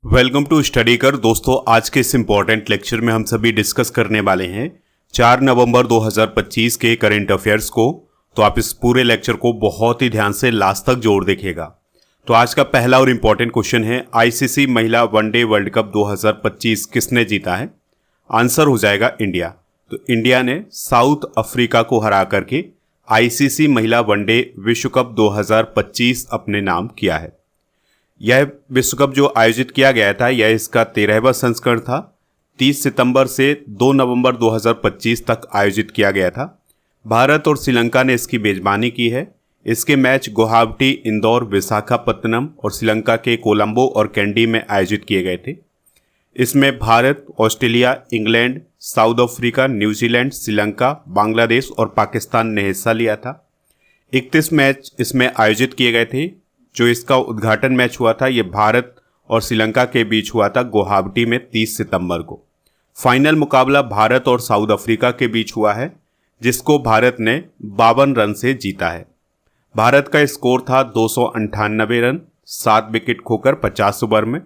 Welcome to study कर। दोस्तों, आज के इस इम्पॉर्टेंट लेक्चर में हम सभी डिस्कस करने वाले हैं 4 नवंबर 2025 के करंट अफेयर्स को। तो आप इस पूरे लेक्चर को बहुत ही ध्यान से लास्ट तक जोड़ देखिएगा। तो आज का पहला और इम्पॉर्टेंट क्वेश्चन है, आईसीसी महिला वनडे वर्ल्ड कप 2025 किसने जीता है? आंसर हो जाएगा इंडिया। तो इंडिया ने साउथ अफ्रीका को हरा करके आईसीसी महिला वनडे विश्व कप 2025 अपने नाम किया है। यह विश्व कप जो आयोजित किया गया था, यह इसका 13वां संस्करण था। 30 सितंबर से 2 नवंबर 2025 तक आयोजित किया गया था। भारत और श्रीलंका ने इसकी मेजबानी की है। इसके मैच गुवाहाटी, इंदौर, विशाखापत्तनम और श्रीलंका के कोलंबो और कैंडी में आयोजित किए गए थे। इसमें Bharat, Australia, England, south Africa, New Zealand, Sri Lanka, Bangladesh और पाकिस्तान ने हिस्सा लिया था। 31 मैच इसमें आयोजित किए गए थे। जो इसका उद्घाटन मैच हुआ था, यह भारत और श्रीलंका के बीच हुआ था गुवाहाटी में 30 सितंबर को। फाइनल मुकाबला भारत और साउथ अफ्रीका के बीच हुआ है, जिसको भारत ने 52 रन से जीता है। भारत का स्कोर था 298 रन, 7 विकेट खोकर 50 ओवर में,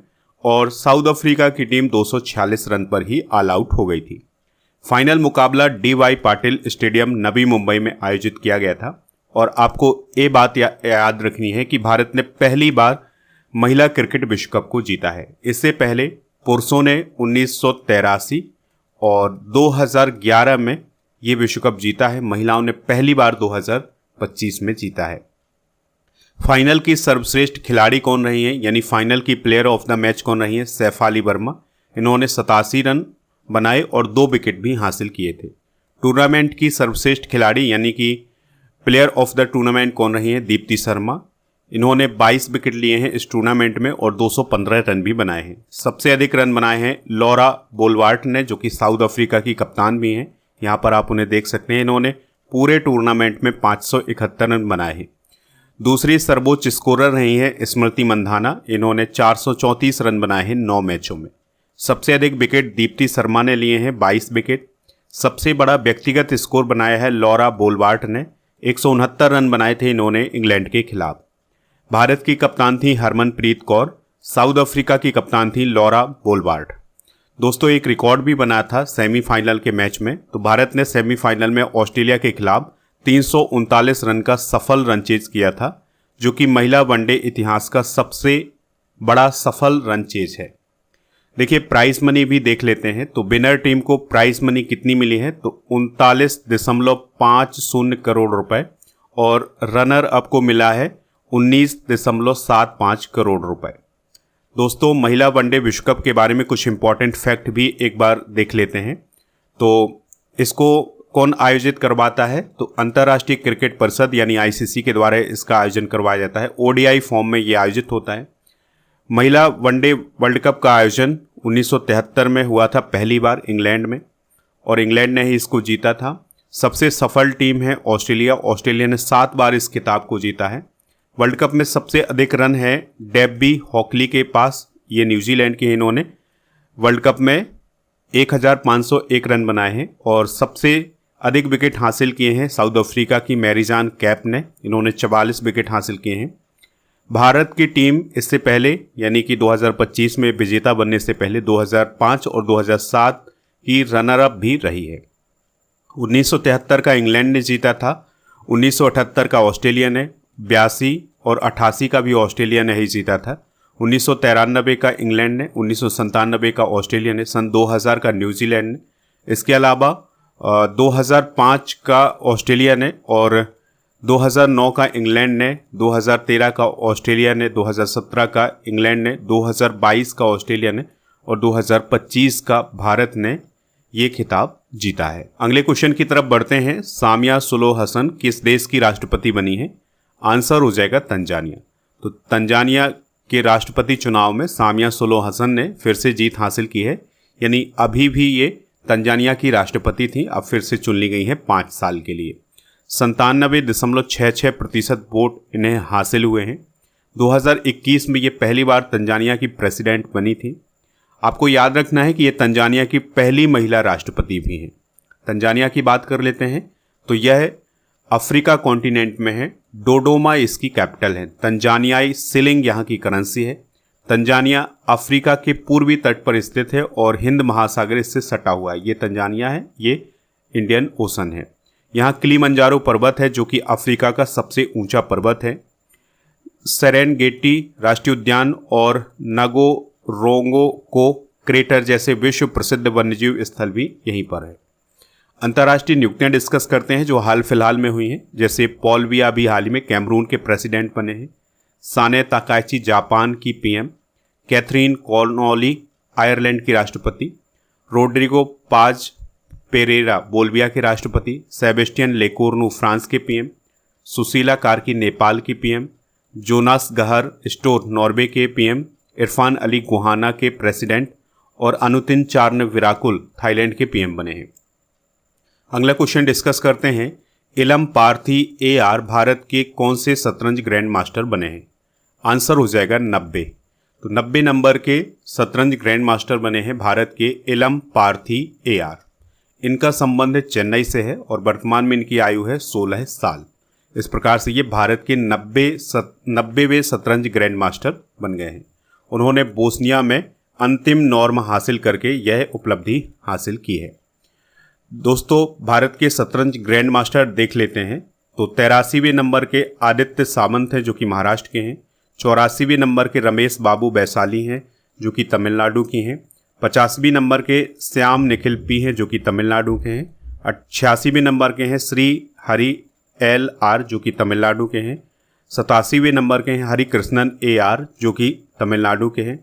और साउथ अफ्रीका की टीम 246 रन पर ही ऑल आउट हो गई थी। फाइनल मुकाबला DY पाटिल स्टेडियम, नवी मुंबई में आयोजित किया गया था। और आपको ये बात याद रखनी है कि भारत ने पहली बार महिला क्रिकेट विश्व कप को जीता है। इससे पहले पुरुषों ने 1983 और 2011 में ये विश्व कप जीता है। महिलाओं ने पहली बार 2025 में जीता है। फाइनल की सर्वश्रेष्ठ खिलाड़ी कौन रही है, यानी फाइनल की प्लेयर ऑफ द मैच कौन रही है? सैफाली वर्मा। इन्होंने 87 रन बनाए और 2 विकेट भी हासिल किए थे। टूर्नामेंट की सर्वश्रेष्ठ खिलाड़ी यानी कि प्लेयर ऑफ द टूर्नामेंट कौन रही है? दीप्ति शर्मा। इन्होंने 22 विकेट लिए हैं इस टूर्नामेंट में और 215 रन भी बनाए हैं। सबसे अधिक रन बनाए हैं लॉरा बोलवार्ट ने, जो कि साउथ अफ्रीका की कप्तान भी हैं। यहाँ पर आप उन्हें देख सकते हैं। इन्होंने पूरे टूर्नामेंट में 571 रन बनाए हैं। दूसरी सर्वोच्च स्कोरर रही है स्मृति मंधाना। इन्होंने 434 रन बनाए हैं 9 मैचों में। सबसे अधिक विकेट दीप्ति शर्मा ने लिए हैं, 22 विकेट। सबसे बड़ा व्यक्तिगत स्कोर बनाया है लॉरा बोलवार्ट ने, 169 रन बनाए थे इन्होंने इंग्लैंड के खिलाफ। भारत की कप्तान थी हरमनप्रीत कौर। साउथ अफ्रीका की कप्तान थी लॉरा बोलवार्ट। दोस्तों, एक रिकॉर्ड भी बना था सेमीफाइनल के मैच में। तो भारत ने सेमीफाइनल में ऑस्ट्रेलिया के खिलाफ 339 रन का सफल रन चेज किया था, जो कि महिला वनडे इतिहास का सबसे बड़ा सफल रन चेज है। देखिए, प्राइज मनी भी देख लेते हैं। तो विनर टीम को प्राइज मनी कितनी मिली है? तो 39.50 करोड़ रुपए, और रनर अप को मिला है 19.75 करोड़ रुपए। दोस्तों, महिला वनडे विश्व कप के बारे में कुछ इंपॉर्टेंट फैक्ट भी एक बार देख लेते हैं। तो इसको कौन आयोजित करवाता है? तो अंतर्राष्ट्रीय क्रिकेट परिषद यानी आईसीसी के द्वारा इसका आयोजन करवाया जाता है। ODI फॉर्म में ये आयोजित होता है। महिला वनडे वर्ल्ड कप का आयोजन 1973 में हुआ था पहली बार इंग्लैंड में, और इंग्लैंड ने ही इसको जीता था। सबसे सफल टीम है ऑस्ट्रेलिया। ऑस्ट्रेलिया ने 7 बार इस खिताब को जीता है। वर्ल्ड कप में सबसे अधिक रन है डेब्बी हॉकली के पास, ये न्यूजीलैंड के। इन्होंने वर्ल्ड कप में 1501 रन बनाए हैं। और सबसे अधिक विकेट हासिल किए हैं साउथ अफ्रीका की मैरीजान कैप ने। इन्होंने 44 विकेट हासिल किए हैं। भारत की टीम इससे पहले यानी कि 2025 में विजेता बनने से पहले 2005 और 2007 की रनर अप भी रही है। 1973 का इंग्लैंड ने जीता था, 1978 का ऑस्ट्रेलिया ने, 82 और 88 का भी ऑस्ट्रेलिया ने ही जीता था। 1993 का इंग्लैंड ने, 1997 का ऑस्ट्रेलिया ने, सन 2000 का न्यूजीलैंड ने। इसके अलावा 2005 का ऑस्ट्रेलिया ने, और 2009 का इंग्लैंड ने, 2013 का ऑस्ट्रेलिया ने, 2017 का इंग्लैंड ने, 2022 का ऑस्ट्रेलिया ने, और 2025 का भारत ने ये खिताब जीता है। अगले क्वेश्चन की तरफ बढ़ते हैं। सामिया सुलूहु हसन किस देश की राष्ट्रपति बनी है? आंसर हो जाएगा तंजानिया। तो तंजानिया के राष्ट्रपति चुनाव में सामिया सुलूहु हसन ने फिर से जीत हासिल की है, यानी अभी भी ये तंजानिया की राष्ट्रपति थी, अब फिर से चुन ली गई है 5 साल के लिए। 97.66% वोट इन्हें हासिल हुए हैं। 2021 में ये पहली बार तंजानिया की प्रेसिडेंट बनी थी। आपको याद रखना है कि ये तंजानिया की पहली महिला राष्ट्रपति भी हैं। तंजानिया की बात कर लेते हैं तो यह अफ्रीका कॉन्टिनेंट में है। डोडोमा इसकी कैपिटल है। तंजानियाई शिलिंग यहाँ की करेंसी है। तंजानिया अफ्रीका के पूर्वी तट पर स्थित है और हिंद महासागर इससे सटा हुआ है। ये तंजानिया है, ये इंडियन ओशन है। यहाँ किलिमंजारो पर्वत है जो कि अफ्रीका का सबसे ऊंचा पर्वत है। सेरेनगेटी राष्ट्रीय उद्यान और नागोरोंगो क्रेटर जैसे विश्व प्रसिद्ध वन्यजीव स्थल भी यहीं पर है। अंतर्राष्ट्रीय नियुक्तियां डिस्कस करते हैं जो हाल फिलहाल में हुई हैं, जैसे पॉल बिया भी हाल ही में कैमरून के प्रेसिडेंट बने हैं। साने ताकाइची जापान की पीएम, कैथरीन कॉनोली आयरलैंड की राष्ट्रपति, रोड्रिगो पाज पेरेरा बोल्विया के राष्ट्रपति, सेबेस्टियन लेकोर्नू फ्रांस के पीएम, सुशीला कार्की नेपाल की पीएम, जोनास गहर स्टोर नॉर्वे के पीएम, इरफान अली गुहाना के प्रेसिडेंट और अनुतिन चार्न विराकुल थाईलैंड के पीएम बने हैं। अगला क्वेश्चन डिस्कस करते हैं, इलम पार्थी AR भारत के कौन से शतरंज ग्रैंड मास्टर बने हैं? आंसर हो जाएगा 90। तो 90 नंबर के शतरंज ग्रैंड मास्टर बने हैं भारत के इलम पार्थी AR। इनका संबंध चेन्नई से है और वर्तमान में इनकी आयु है 16 साल। इस प्रकार से ये भारत के 90वें शतरंज ग्रैंड मास्टर बन गए हैं। उन्होंने बोस्निया में अंतिम नॉर्म हासिल करके यह उपलब्धि हासिल की है। दोस्तों, भारत के शतरंज ग्रैंड मास्टर देख लेते हैं। तो 83वें नंबर के आदित्य सामंत हैं जो कि महाराष्ट्र के हैं। 84वें नंबर के रमेश बाबू वैशाली हैं जो कि तमिलनाडु की हैं। 50वें नंबर के श्याम निखिल पी हैं जो कि तमिलनाडु के हैं। 86वें नंबर के हैं श्री हरि LR जो कि तमिलनाडु के हैं। 87वें नंबर के हैं हरि कृष्णन AR जो कि तमिलनाडु के हैं।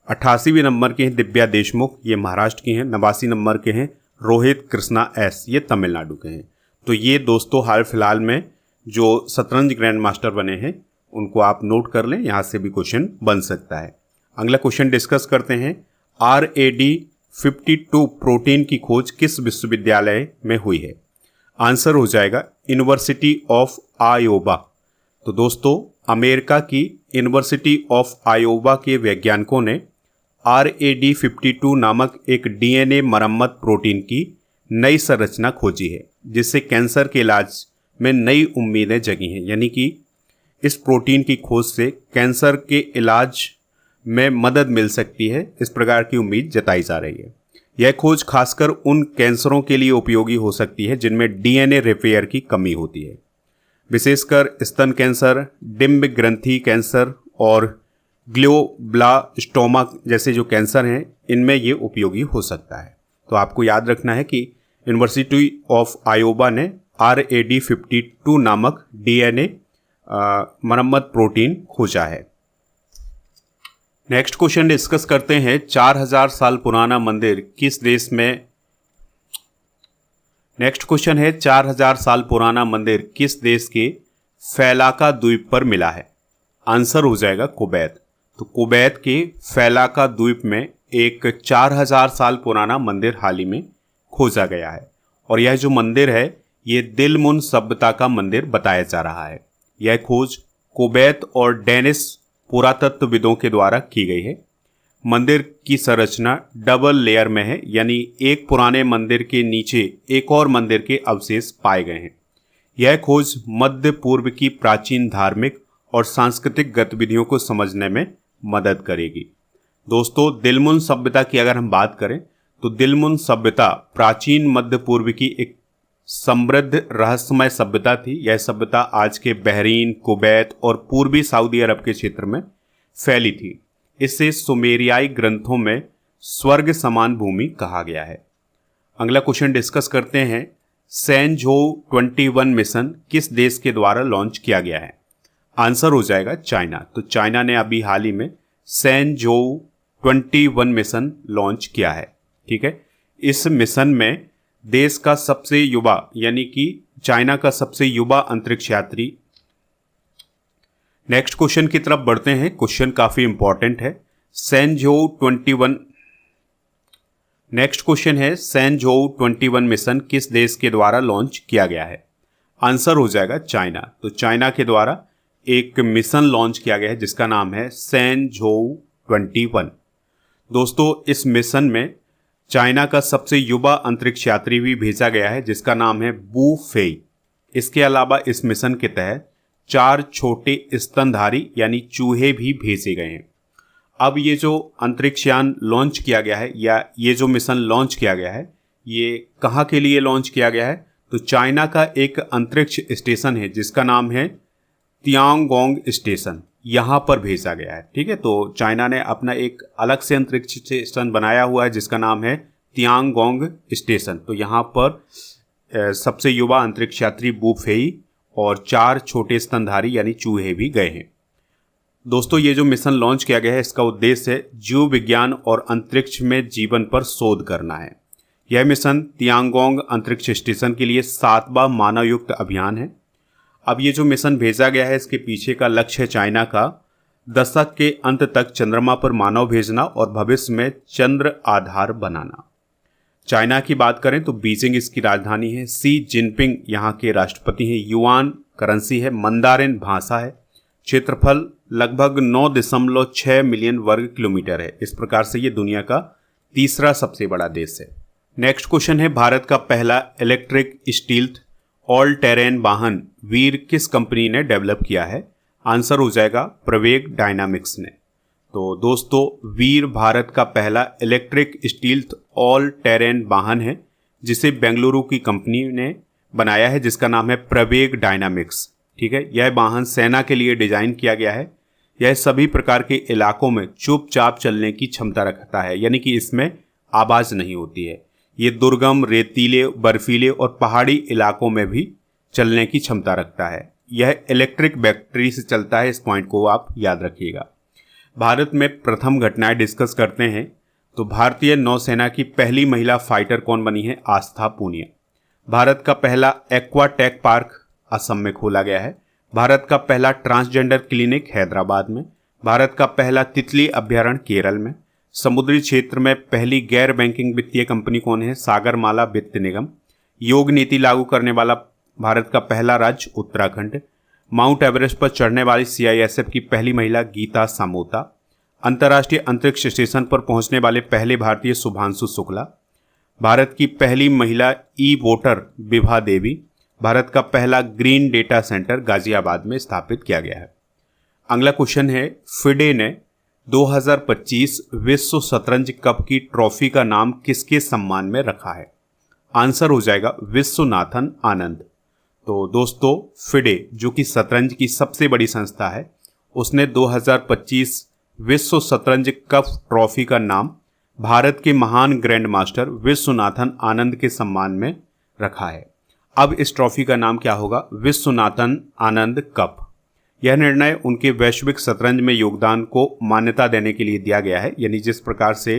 88वें नंबर के हैं दिव्या देशमुख, ये महाराष्ट्र की हैं। 89 नंबर के हैं रोहित कृष्णा S, ये तमिलनाडु के हैं। तो ये दोस्तों हाल फिलहाल में जो शतरंज ग्रैंड मास्टर बने हैं उनको आप नोट कर लें, यहाँ से भी क्वेश्चन बन सकता है। अगला क्वेश्चन डिस्कस करते हैं, RAD52 प्रोटीन की खोज किस विश्वविद्यालय में हुई है? आंसर हो जाएगा यूनिवर्सिटी ऑफ आयोवा। तो दोस्तों, अमेरिका की यूनिवर्सिटी ऑफ आयोवा के वैज्ञानिकों ने RAD52 नामक एक DNA मरम्मत प्रोटीन की नई संरचना खोजी है जिससे कैंसर के इलाज में नई उम्मीदें जगी हैं। यानी कि इस प्रोटीन की खोज से कैंसर के इलाज में मदद मिल सकती है, इस प्रकार की उम्मीद जताई जा रही है। यह खोज खासकर उन कैंसरों के लिए उपयोगी हो सकती है जिनमें DNA रिपेयर की कमी होती है, विशेषकर स्तन कैंसर, डिम्ब ग्रंथि कैंसर और ग्लियोब्लास्टोमा जैसे जो कैंसर हैं, इनमें ये उपयोगी हो सकता है। तो आपको याद रखना है कि यूनिवर्सिटी ऑफ आयोवा ने RAD52 नामक DNA मरम्मत प्रोटीन खोजा है। नेक्स्ट क्वेश्चन डिस्कस करते हैं, 4000 साल पुराना मंदिर किस देश में? नेक्स्ट क्वेश्चन है, 4000 साल पुराना मंदिर किस देश के फैलाका द्वीप पर मिला है? आंसर हो जाएगा कुवैत। तो कुवैत के फैलाका द्वीप में एक 4000 साल पुराना मंदिर हाल ही में खोजा गया है और यह जो मंदिर है ये दिलमुन सभ्यता का मंदिर बताया जा रहा है। यह खोज कुवैत और डेनिश पुरातत्वविदों के द्वारा की गई है। मंदिर की संरचना डबल लेयर में है, यानी एक पुराने मंदिर के नीचे एक और मंदिर के अवशेष पाए गए हैं। यह खोज मध्य पूर्व की प्राचीन धार्मिक और सांस्कृतिक गतिविधियों को समझने में मदद करेगी। दोस्तों, दिलमुन सभ्यता की अगर हम बात करें तो दिलमुन सभ्यता प्राचीन मध्य पूर्व की एक समृद्ध रहस्यमय सभ्यता थी। यह सभ्यता आज के बहरीन, कुवैत और पूर्वी सऊदी अरब के क्षेत्र में फैली थी। इसे सुमेरियाई ग्रंथों में स्वर्ग समान भूमि कहा गया है। अगला क्वेश्चन डिस्कस करते हैं, सैनझोउ 21 मिशन किस देश के द्वारा लॉन्च किया गया है? आंसर हो जाएगा चाइना। तो चाइना ने अभी हाल ही में सैनझोउ 21 मिशन लॉन्च किया है। ठीक है, इस मिशन में देश का सबसे युवा यानी कि चाइना का सबसे युवा अंतरिक्ष यात्री। नेक्स्ट क्वेश्चन की तरफ बढ़ते हैं। क्वेश्चन काफी इंपॉर्टेंट है। सैनझोउ 21 नेक्स्ट क्वेश्चन है, सैनझोउ 21 मिशन किस देश के द्वारा लॉन्च किया गया है? आंसर हो जाएगा चाइना। तो चाइना के द्वारा एक मिशन लॉन्च किया गया है जिसका नाम है सैनझोउ 21। दोस्तों, इस मिशन में चाइना का सबसे युवा अंतरिक्ष यात्री भी भेजा गया है जिसका नाम है बू फेई। इसके अलावा इस मिशन के तहत 4 छोटे स्तनधारी यानी चूहे भी भेजे गए हैं। अब ये जो अंतरिक्षयान लॉन्च किया गया है या ये जो मिशन लॉन्च किया गया है, ये कहाँ के लिए लॉन्च किया गया है? तो चाइना का एक अंतरिक्ष स्टेशन है जिसका नाम है तियांगोंग स्टेशन, यहाँ पर भेजा गया है। ठीक है, तो चाइना ने अपना एक अलग से अंतरिक्ष स्टेशन बनाया हुआ है जिसका नाम है तियांगोंग स्टेशन। तो यहाँ पर सबसे युवा अंतरिक्ष यात्री बू फेई और 4 छोटे स्तनधारी यानी चूहे भी गए हैं। दोस्तों, ये जो मिशन लॉन्च किया गया है इसका उद्देश्य है जीव विज्ञान और अंतरिक्ष में जीवन पर शोध करना है। यह मिशन तियांगोंग अंतरिक्ष स्टेशन के लिए 7वां मानवयुक्त अभियान है। अब ये जो मिशन भेजा गया है इसके पीछे का लक्ष्य है चाइना का दशक के अंत तक चंद्रमा पर मानव भेजना और भविष्य में चंद्र आधार बनाना। चाइना की बात करें तो बीजिंग इसकी राजधानी है, शी जिनपिंग यहाँ के राष्ट्रपति हैं, युआन करेंसी है, मंदारिन भाषा है, क्षेत्रफल लगभग 9.6 मिलियन वर्ग किलोमीटर है। इस प्रकार से ये दुनिया का तीसरा सबसे बड़ा देश है। नेक्स्ट क्वेश्चन है, भारत का पहला इलेक्ट्रिक स्टील्थ ऑल टेरेन वाहन वीर किस कंपनी ने डेवलप किया है? आंसर हो जाएगा प्रवेग डायनामिक्स ने। तो दोस्तों, वीर भारत का पहला इलेक्ट्रिक स्टील्थ ऑल टेरेन वाहन है जिसे बेंगलुरु की कंपनी ने बनाया है जिसका नाम है प्रवेग डायनामिक्स। ठीक है, यह वाहन सेना के लिए डिजाइन किया गया है। यह सभी प्रकार के इलाकों में चुपचाप चलने की क्षमता रखता है, यानी कि इसमें आवाज नहीं होती है। ये दुर्गम, रेतीले, बर्फीले और पहाड़ी इलाकों में भी चलने की क्षमता रखता है। यह इलेक्ट्रिक बैटरी से चलता है, इस पॉइंट को आप याद रखिएगा। भारत में प्रथम घटनाएं डिस्कस करते हैं तो भारतीय नौसेना की पहली महिला फाइटर कौन बनी है? आस्था पूनिया। भारत का पहला एक्वा टेक पार्क असम में खोला गया है। भारत का पहला ट्रांसजेंडर क्लिनिक हैदराबाद में। भारत का पहला तितली अभ्यारण्य केरल में। समुद्री क्षेत्र में पहली गैर बैंकिंग वित्तीय कंपनी कौन है? सागरमाला वित्त निगम। योग नीति लागू करने वाला भारत का पहला राज्य उत्तराखंड। माउंट एवरेस्ट पर चढ़ने वाली CISF की पहली महिला गीता सामोता। अंतर्राष्ट्रीय अंतरिक्ष स्टेशन पर पहुंचने वाले पहले भारतीय शुभांशु शुक्ला। भारत की पहली महिला वोटर विभा देवी। भारत का पहला ग्रीन डेटा सेंटर गाजियाबाद में स्थापित किया गया है। अगला क्वेश्चन है, फिडे ने 2025 विश्व शतरंज कप की ट्रॉफी का नाम किसके सम्मान में रखा है? आंसर हो जाएगा विश्वनाथन आनंद। तो दोस्तों, फिडे जो कि शतरंज की सबसे बड़ी संस्था है, उसने 2025 विश्व शतरंज कप ट्रॉफी का नाम भारत के महान ग्रैंड मास्टर विश्वनाथन आनंद के सम्मान में रखा है। अब इस ट्रॉफी का नाम क्या होगा? विश्वनाथन आनंद कप। यह निर्णय उनके वैश्विक शतरंज में योगदान को मान्यता देने के लिए दिया गया है, यानी जिस प्रकार से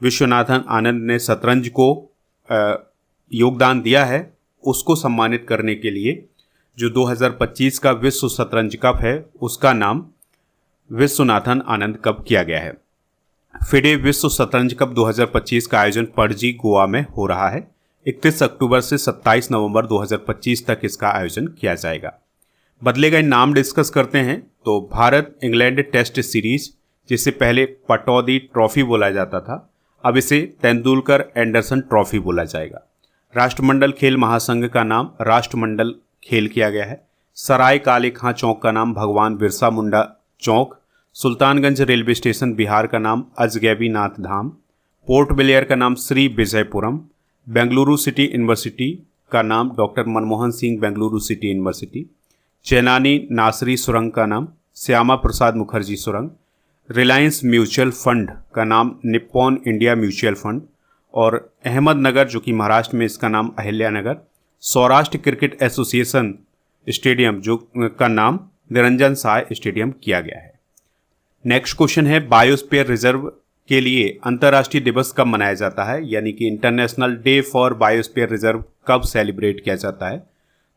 विश्वनाथन आनंद ने शतरंज को योगदान दिया है उसको सम्मानित करने के लिए जो 2025 का विश्व शतरंज कप है उसका नाम विश्वनाथन आनंद कप किया गया है। फिडे विश्व शतरंज कप 2025 का आयोजन पणजी गोवा में हो रहा है। 31 अक्टूबर से 27 नवंबर 2025 तक इसका आयोजन किया जाएगा। बदले गए नाम डिस्कस करते हैं तो भारत इंग्लैंड टेस्ट सीरीज, जिसे पहले पटौदी ट्रॉफी बोला जाता था, अब इसे तेंदुलकर एंडरसन ट्रॉफी बोला जाएगा। राष्ट्रमंडल खेल महासंघ का नाम राष्ट्रमंडल खेल किया गया है। सराय काले खां चौक का नाम भगवान बिरसा मुंडा चौक। सुल्तानगंज रेलवे स्टेशन बिहार का नाम अजगैबी नाथ धाम। पोर्ट ब्लेयर का नाम श्री विजयपुरम। बेंगलुरु सिटी यूनिवर्सिटी का नाम doctor Manmohan Singh Bengaluru city university. Chenani नासरी सुरंग का नाम श्यामा प्रसाद मुखर्जी सुरंग। रिलायंस म्यूचुअल फंड का नाम निप्पॉन इंडिया म्यूचुअल फंड। और अहमदनगर जो कि महाराष्ट्र में, इसका नाम Ahilyanagar. Saurashtra cricket association stadium जो का नाम निरंजन साय स्टेडियम किया गया है। नेक्स्ट क्वेश्चन है, बायोस्फीयर रिजर्व के लिए अंतर्राष्ट्रीय दिवस कब मनाया जाता है, यानी कि international day for biosphere reserve कब सेलिब्रेट किया जाता है?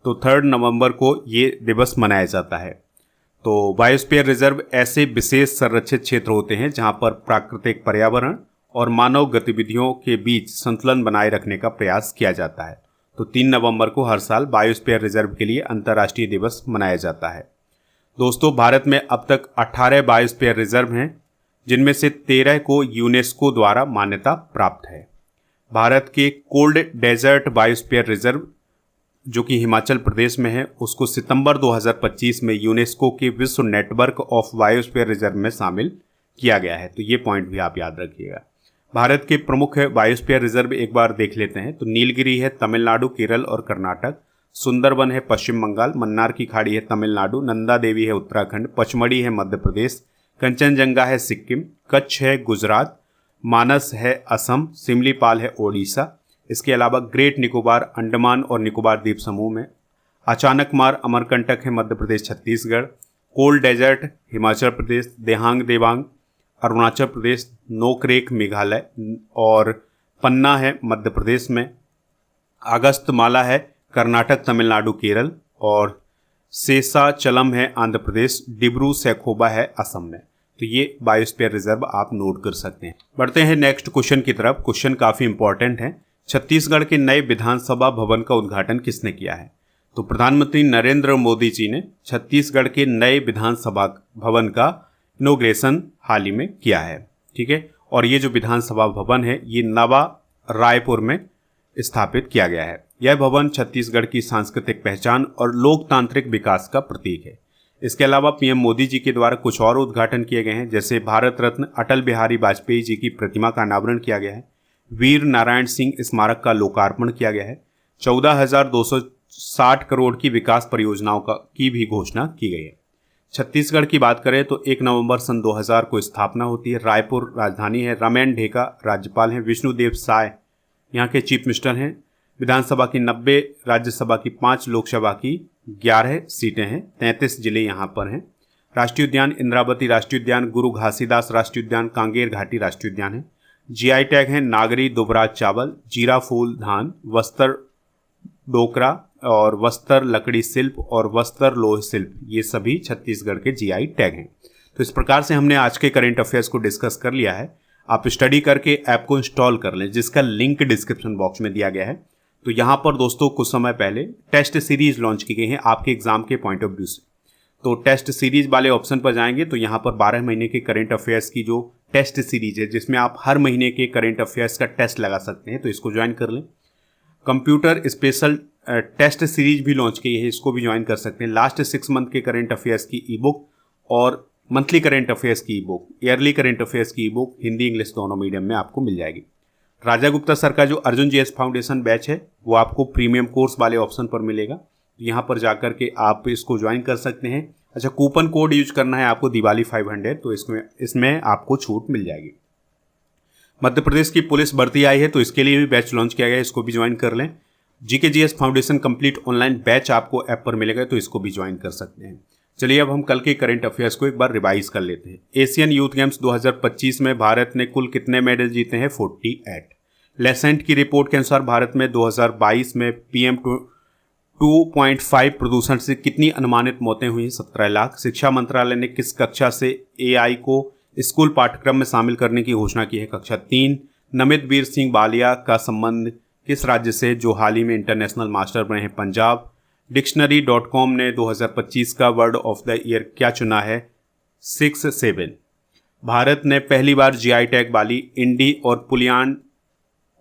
तो 3 नवंबर को ये दिवस मनाया जाता है। तो बायोस्फीयर रिजर्व ऐसे विशेष संरक्षित क्षेत्र होते हैं जहां पर प्राकृतिक पर्यावरण और मानव गतिविधियों के बीच संतुलन बनाए रखने का प्रयास किया जाता है। तो 3 नवंबर को हर साल बायोस्फीयर रिजर्व के लिए अंतर्राष्ट्रीय दिवस मनाया जाता है। दोस्तों, भारत में अब तक 18 बायोस्फीयर रिजर्व हैं, जिनमें से 13 को यूनेस्को द्वारा मान्यता प्राप्त है। भारत के कोल्ड डेजर्ट बायोस्फीयर रिजर्व जो कि हिमाचल प्रदेश में है, उसको सितंबर 2025 में यूनेस्को के विश्व नेटवर्क ऑफ बायोस्फीयर रिजर्व में शामिल किया गया है। तो ये पॉइंट भी आप याद रखिएगा। भारत के प्रमुख बायोस्फीयर रिजर्व एक बार देख लेते हैं। तो नीलगिरी है तमिलनाडु, केरल और कर्नाटक। सुंदरबन है पश्चिम बंगाल। मन्नार की खाड़ी है तमिलनाडु। नंदा देवी है उत्तराखंड। पचमढ़ी है मध्य प्रदेश। कंचनजंगा है सिक्किम। कच्छ है गुजरात। मानस है असम। सिमलीपाल है ओडिशा। इसके अलावा ग्रेट निकोबार अंडमान और निकोबार द्वीप समूह में। अचानकमार अमरकंटक है मध्य प्रदेश छत्तीसगढ़। Cold desert Himachal Pradesh. देहांग देवांग अरुणाचल प्रदेश। नोकरेक मेघालय और पन्ना है मध्य प्रदेश में। अगस्तमाला है कर्नाटक तमिलनाडु केरल और शेषाचलम है आंध्र प्रदेश। डिब्रू सैखोवा है असम में। तो ये बायोस्फीयर रिजर्व आप नोट कर सकते हैं। बढ़ते हैं नेक्स्ट क्वेश्चन की तरफ। क्वेश्चन काफ़ी इंपॉर्टेंट है। छत्तीसगढ़ के नए विधानसभा भवन का उद्घाटन किसने किया है? तो प्रधानमंत्री नरेंद्र मोदी जी ने छत्तीसगढ़ के नए विधानसभा भवन का इनॉग्रेशन हाल ही में किया है। ठीक है, और ये जो विधानसभा भवन है ये नवा रायपुर में स्थापित किया गया है। यह भवन छत्तीसगढ़ की सांस्कृतिक पहचान और लोकतांत्रिक विकास का प्रतीक है। इसके अलावा पीएम मोदी जी के द्वारा कुछ और उद्घाटन किए गए हैं, जैसे भारत रत्न अटल बिहारी वाजपेयी जी की प्रतिमा का अनावरण किया गया है। वीर नारायण सिंह स्मारक का लोकार्पण किया गया है। 14,260 करोड़ की विकास परियोजनाओं की भी घोषणा की गई है। छत्तीसगढ़ की बात करें तो 1 नवंबर सन 2000 को स्थापना होती है। रायपुर राजधानी है। रमेन ढेका राज्यपाल हैं। विष्णुदेव साय यहाँ के चीफ मिनिस्टर हैं। विधानसभा की 90, राज्यसभा की 5, लोकसभा की 11 सीटें हैं। 33 जिले यहाँ पर हैं। राष्ट्रीय उद्यान इंद्रावती राष्ट्रीय उद्यान, गुरु घासीदास राष्ट्रीय उद्यान, कांगेर घाटी राष्ट्रीय उद्यान है। जीआई टैग है नागरी दुबराज चावल, जीरा फूल धान, वस्त्र डोकरा और वस्त्र लकड़ी शिल्प और वस्त्र लोह शिल्प, ये सभी छत्तीसगढ़ के जीआई टैग हैं। तो इस प्रकार से हमने आज के करंट अफेयर्स को डिस्कस कर लिया है। आप स्टडी करके ऐप को इंस्टॉल कर लें, जिसका लिंक डिस्क्रिप्शन बॉक्स में दिया गया है। तो यहाँ पर दोस्तों कुछ समय पहले टेस्ट सीरीज लॉन्च की गई है आपके एग्जाम के पॉइंट ऑफ व्यू से। तो टेस्ट सीरीज वाले ऑप्शन पर जाएंगे तो यहाँ पर 12 महीने के करंट अफेयर्स की जो टेस्ट सीरीज है, जिसमें आप हर महीने के करंट अफेयर्स का टेस्ट लगा सकते हैं, तो इसको ज्वाइन कर लें। कंप्यूटर स्पेशल टेस्ट सीरीज भी लॉन्च की है, इसको भी ज्वाइन कर सकते हैं। लास्ट 6 मंथ के करंट अफेयर्स की ई बुक और मंथली करंट अफेयर्स की ई बुक, ईयरली करंट अफेयर्स की ई बुक हिंदी इंग्लिश दोनों मीडियम में आपको मिल जाएगी। राजा गुप्ता सर का जो अर्जुन जीएस फाउंडेशन बैच है वो आपको प्रीमियम कोर्स वाले ऑप्शन पर मिलेगा। यहाँ पर जाकर के आप इसको ज्वाइन कर सकते हैं। अच्छा, कूपन कोड यूज करना है आपको दिवाली 500, तो इसमें आपको छूट मिल जाएगी। मध्य प्रदेश की पुलिस भर्ती आई है तो इसके लिए भी बैच लॉन्च किया गया है, इसको भी ज्वाइन कर लें। GKGS foundation complete online batch आपको ऐप पर मिलेगा, तो इसको भी ज्वाइन कर सकते हैं। चलिए अब हम कल के करंट अफेयर्स को एक बार रिवाइज कर लेते हैं। एशियन यूथ गेम्स 2025 में भारत ने कुल कितने मेडल जीते हैं? 48। लेसेंट की रिपोर्ट के अनुसार भारत में 2022 में PM 2.5 प्रदूषण से कितनी अनुमानित मौतें हुई? 17 लाख। शिक्षा मंत्रालय ने किस कक्षा से AI को स्कूल पाठ्यक्रम में शामिल करने की घोषणा की है? कक्षा 3। नमित वीर सिंह बालिया का संबंध किस राज्य से, जो हाल ही में इंटरनेशनल मास्टर बने हैं? पंजाब। Dictionary.com ने 2025 का वर्ड ऑफ द ईयर क्या चुना है? 6-7। भारत ने पहली बार GI टैग वाली इंडी और पुलियान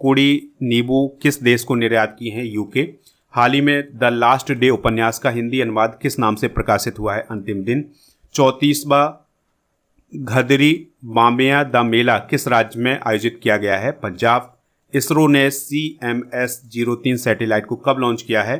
कुड़ी नींबू किस देश को निर्यात की हैं? UK। हाल ही में द लास्ट डे उपन्यास का हिंदी अनुवाद किस नाम से प्रकाशित हुआ है? अंतिम दिन। 34वां घदरी बाम्बिया द मेला किस राज्य में आयोजित किया गया है? पंजाब। इसरो ने CMS-03 सैटेलाइट को कब लॉन्च किया है?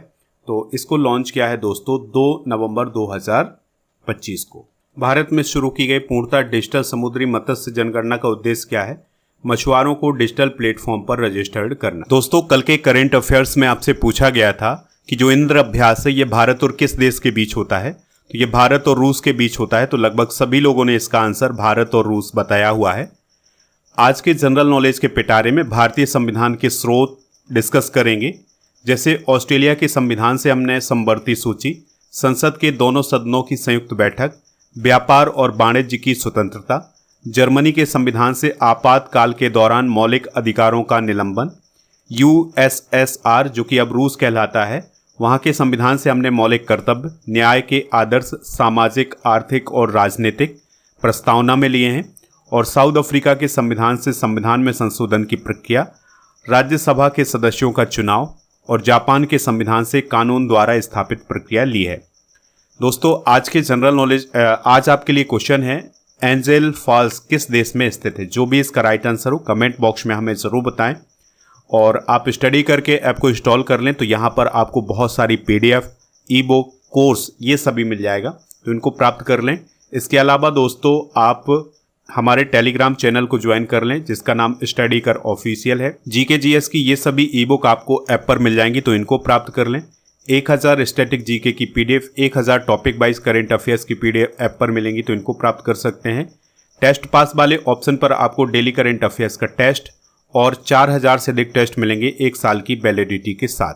तो इसको लॉन्च किया है दोस्तों 2 नवंबर 2025 को। भारत में शुरू की गई पूर्णतः डिजिटल समुद्री मत्स्य जनगणना का उद्देश्य क्या है? मछुआरों को डिजिटल प्लेटफॉर्म पर रजिस्टर्ड करना। दोस्तों कल के करंट अफेयर्स में आपसे पूछा गया था कि जो इंद्र अभ्यास है ये भारत और किस देश के बीच होता है? तो ये भारत और रूस के बीच होता है। तो लगभग सभी लोगों ने इसका आंसर भारत और रूस बताया हुआ है। आज के जनरल नॉलेज के पिटारे में भारतीय संविधान के स्रोत डिस्कस करेंगे। जैसे ऑस्ट्रेलिया के संविधान से हमने समवर्ती सूची, संसद के दोनों सदनों की संयुक्त बैठक, व्यापार और वाणिज्य की स्वतंत्रता, जर्मनी के संविधान से आपातकाल के दौरान मौलिक अधिकारों का निलंबन, USSR जो कि अब रूस कहलाता है, वहाँ के संविधान से हमने मौलिक कर्तव्य, न्याय के आदर्श, सामाजिक, आर्थिक और राजनीतिक प्रस्तावना में लिए हैं, और साउथ अफ्रीका के संविधान से संविधान में संशोधन की प्रक्रिया, राज्यसभा के सदस्यों का चुनाव, और जापान के संविधान से कानून द्वारा स्थापित प्रक्रिया ली है। दोस्तों आज के जनरल नॉलेज आज आपके लिए क्वेश्चन है एंजल फॉल्स किस देश में स्थित है? जो भी इसका राइट आंसर हो कमेंट बॉक्स में हमें ज़रूर बताएं। और आप स्टडी करके ऐप को इंस्टॉल कर लें तो यहाँ पर आपको बहुत सारी PDF, ई बुक, कोर्स ये सभी मिल जाएगा, तो इनको प्राप्त कर लें। इसके अलावा दोस्तों आप हमारे टेलीग्राम चैनल को ज्वाइन कर लें जिसका नाम स्टडी कर ऑफिशियल है। GK GS की ये सभी ई बुक आपको ऐप पर मिल जाएंगी, तो इनको प्राप्त कर लें। 1000 स्टैटिक GK की PDF, 1000 topic wise current affairs की PDF ऐप पर मिलेंगी, तो इनको प्राप्त कर सकते हैं। टेस्ट पास वाले ऑप्शन पर आपको डेली करेंट अफेयर्स का टेस्ट और 4000 से अधिक टेस्ट मिलेंगे 1 साल की वैलिडिटी के साथ।